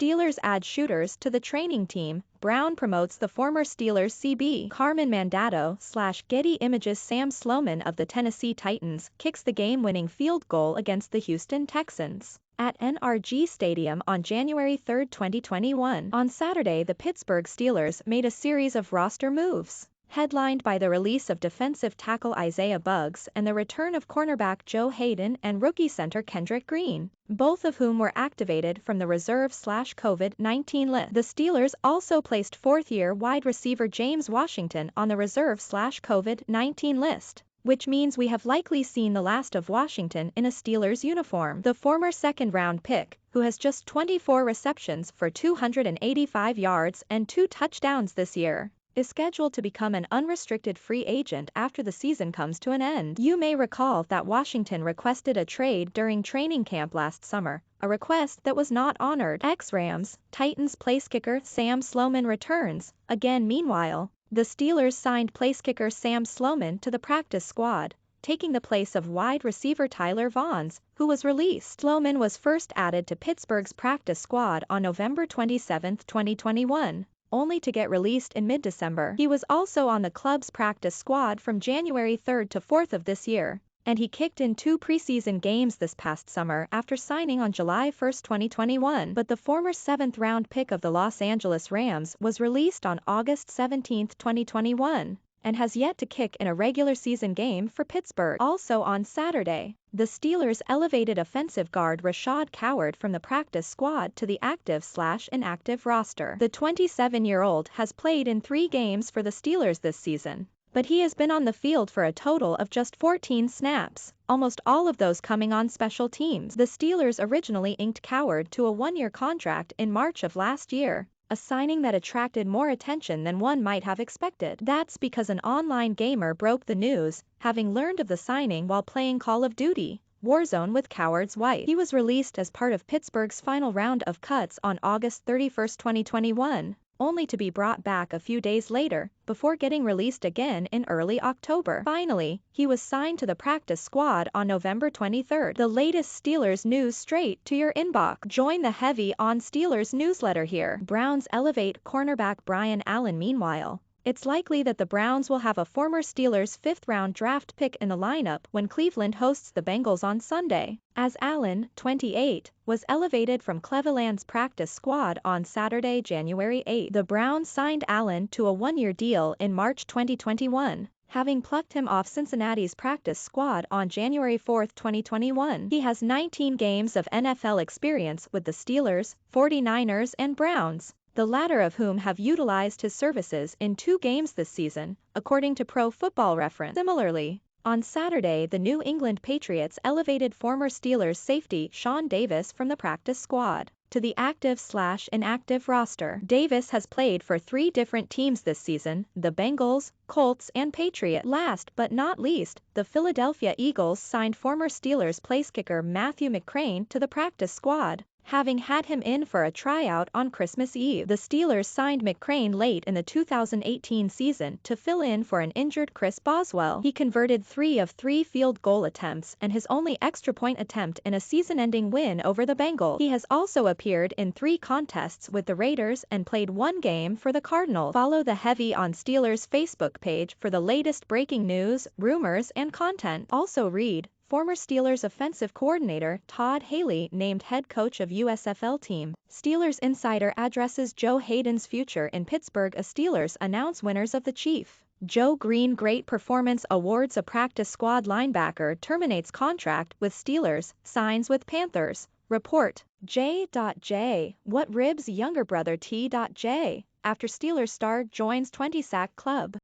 Steelers add shooters to the training team. Brown promotes the former Steelers CB. Carmen Mandado/Getty Images. Sam Sloman of the Tennessee Titans kicks the game-winning field goal against the Houston Texans at NRG Stadium on January 3, 2021. On Saturday, the Pittsburgh Steelers made a series of roster moves, headlined by the release of defensive tackle Isaiah Buggs and the return of cornerback Joe Hayden and rookie center Kendrick Green, both of whom were activated from the reserve/COVID-19 list. The Steelers also placed fourth-year wide receiver James Washington on the reserve/COVID-19 list, which means we have likely seen the last of Washington in a Steelers uniform. The former second-round pick, who has just 24 receptions for 285 yards and 2 touchdowns this year, is scheduled to become an unrestricted free agent after the season comes to an end. You may recall that Washington requested a trade during training camp last summer, a request that was not honored. Ex-Rams, Titans place kicker Sam Sloman returns. Again, meanwhile, the Steelers signed place kicker Sam Sloman to the practice squad, taking the place of wide receiver Tyler Vaughns, who was released. Sloman was first added to Pittsburgh's practice squad on November 27, 2021. Only to get released in mid-December. He was also on the club's practice squad from January 3 to 4 of this year, and he kicked in 2 preseason games this past summer after signing on July 1, 2021. But the former 7th-round pick of the Los Angeles Rams was released on August 17, 2021, and has yet to kick in a regular season game for Pittsburgh. Also on Saturday, the Steelers elevated offensive guard Rashad Coward from the practice squad to the active/inactive roster. The 27-year-old has played in 3 games for the Steelers this season, but he has been on the field for a total of just 14 snaps, almost all of those coming on special teams. The Steelers originally inked Coward to a 1-year contract in March of last year, a signing that attracted more attention than one might have expected. That's because an online gamer broke the news, having learned of the signing while playing Call of Duty Warzone with Coward's wife. He was released as part of Pittsburgh's final round of cuts on August 31, 2021, only to be brought back a few days later, before getting released again in early October. Finally, he was signed to the practice squad on November 23. The latest Steelers news straight to your inbox. Join the Heavy on Steelers newsletter here. Browns elevate cornerback Brian Allen. Meanwhile, it's likely that the Browns will have a former Steelers 5th-round draft pick in the lineup when Cleveland hosts the Bengals on Sunday, as Allen, 28, was elevated from Cleveland's practice squad on Saturday, January 8. The Browns signed Allen to a 1-year deal in March 2021, having plucked him off Cincinnati's practice squad on January 4, 2021. He has 19 games of NFL experience with the Steelers, 49ers, and Browns, the latter of whom have utilized his services in 2 games this season, according to Pro Football Reference. Similarly, on Saturday, the New England Patriots elevated former Steelers safety Sean Davis from the practice squad to the active/inactive roster. Davis has played for 3 different teams this season, the Bengals, Colts, and Patriots. Last but not least, the Philadelphia Eagles signed former Steelers place kicker Matthew McCrane to the practice squad, having had him in for a tryout on Christmas Eve. The Steelers signed McCrane late in the 2018 season to fill in for an injured Chris Boswell. He converted 3 of 3 field goal attempts and his only extra point attempt in a season-ending win over the Bengals. He has also appeared in 3 contests with the Raiders and played 1 game for the Cardinals. Follow the Heavy on Steelers Facebook page for the latest breaking news, rumors, and content. Also read, former Steelers offensive coordinator Todd Haley named head coach of USFL team. Steelers insider addresses Joe Hayden's future in Pittsburgh. A Steelers announce winners of the Chief. Joe Green Great Performance Awards. A practice squad linebacker terminates contract with Steelers, signs with Panthers. Report. J.J. What ribs younger brother T.J. after Steelers star joins 20-sack club.